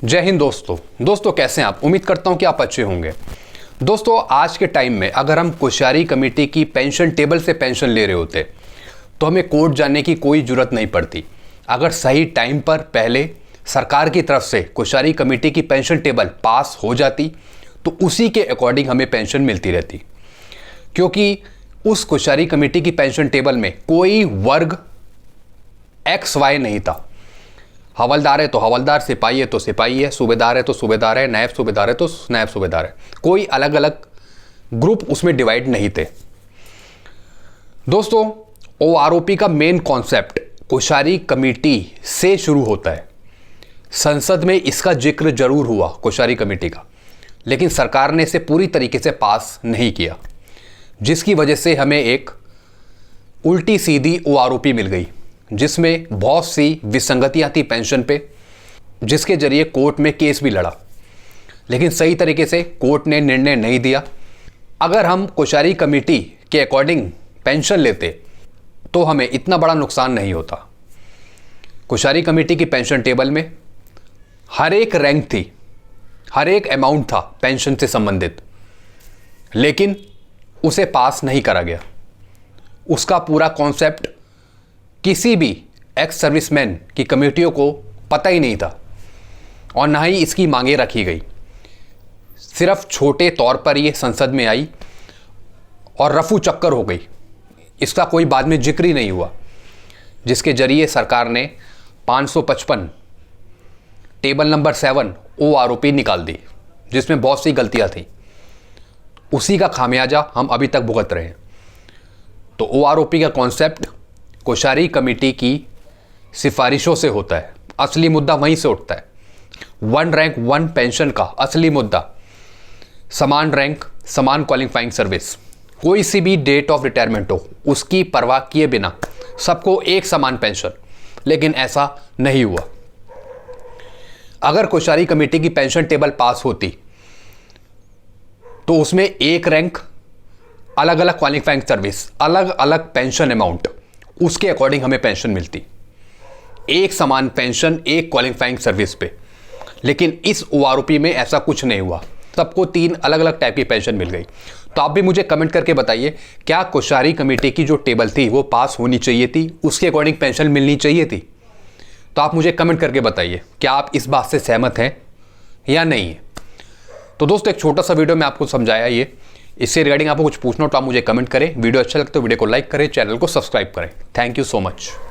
जय हिंद दोस्तों कैसे हैं आप। उम्मीद करता हूं कि आप अच्छे होंगे। दोस्तों आज के टाइम में अगर हम कोश्यारी कमेटी की पेंशन टेबल से पेंशन ले रहे होते तो हमें कोर्ट जाने की कोई ज़रूरत नहीं पड़ती। अगर सही टाइम पर पहले सरकार की तरफ से कोश्यारी कमेटी की पेंशन टेबल पास हो जाती तो उसी के अकॉर्डिंग हमें पेंशन मिलती रहती, क्योंकि उस कोश्यारी कमेटी की पेंशन टेबल में कोई वर्ग एक्स वाई नहीं था। हवलदार है तो हवलदार, सिपाही है तो सिपाही है, सूबेदार है तो सूबेदार है, नायब सूबेदार है तो नायब सूबेदार है। कोई अलग अलग ग्रुप उसमें डिवाइड नहीं थे। दोस्तों ओआरओपी का मेन कॉन्सेप्ट कोश्यारी कमेटी से शुरू होता है। संसद में इसका जिक्र जरूर हुआ कोश्यारी कमेटी का, लेकिन सरकार ने इसे पूरी तरीके से पास नहीं किया, जिसकी वजह से हमें एक उल्टी सीधी ओआरओपी मिल गई, जिसमें बहुत सी विसंगतियां थी पेंशन पे, जिसके जरिए कोर्ट में केस भी लड़ा, लेकिन सही तरीके से कोर्ट ने निर्णय नहीं दिया। अगर हम कोश्यारी कमेटी के अकॉर्डिंग पेंशन लेते तो हमें इतना बड़ा नुकसान नहीं होता। कोश्यारी कमेटी की पेंशन टेबल में हर एक रैंक थी, हर एक अमाउंट था पेंशन से संबंधित, लेकिन उसे पास नहीं करा गया। उसका पूरा कॉन्सेप्ट किसी भी एक्स सर्विसमैन की कमेटियों को पता ही नहीं था और ना ही इसकी मांगे रखी गई। सिर्फ छोटे तौर पर ये संसद में आई और रफू चक्कर हो गई। इसका कोई बाद में जिक्र ही नहीं हुआ, जिसके जरिए सरकार ने 555 टेबल नंबर 7 ओआरओपी निकाल दी, जिसमें बहुत सी गलतियां थी। उसी का खामियाजा हम अभी तक भुगत रहे हैं। तो ओआरओपी का कॉन्सेप्ट कोश्यारी कमेटी की सिफारिशों से होता है। असली मुद्दा वहीं से उठता है। वन रैंक वन पेंशन का असली मुद्दा समान रैंक समान क्वालिफाइंग सर्विस, कोई सी भी डेट ऑफ रिटायरमेंट हो उसकी परवाह किए बिना सबको एक समान पेंशन, लेकिन ऐसा नहीं हुआ। अगर कोश्यारी कमेटी की पेंशन टेबल पास होती तो उसमें एक रैंक, अलग अलग क्वालिफाइंग सर्विस, अलग अलग पेंशन अमाउंट, उसके अकॉर्डिंग हमें पेंशन मिलती। एक समान पेंशन एक क्वालिफाइंग सर्विस पे। लेकिन इस ओआरओपी में ऐसा कुछ नहीं हुआ। सबको 3 अलग अलग टाइप की पेंशन मिल गई। तो आप भी मुझे कमेंट करके बताइए, क्या कोश्यारी कमेटी की जो टेबल थी वो पास होनी चाहिए थी, उसके अकॉर्डिंग पेंशन मिलनी चाहिए थी? तो आप मुझे कमेंट करके बताइए, क्या आप इस बात से सहमत हैं या नहीं है। तो दोस्तों एक छोटा सा वीडियो में आपको समझाया ये। इससे रिगार्डिंग आपको कुछ पूछना हो तो आप मुझे कमेंट करें। वीडियो अच्छा लगता है तो वीडियो को लाइक करें, चैनल को सब्सक्राइब करें। Thank you so much.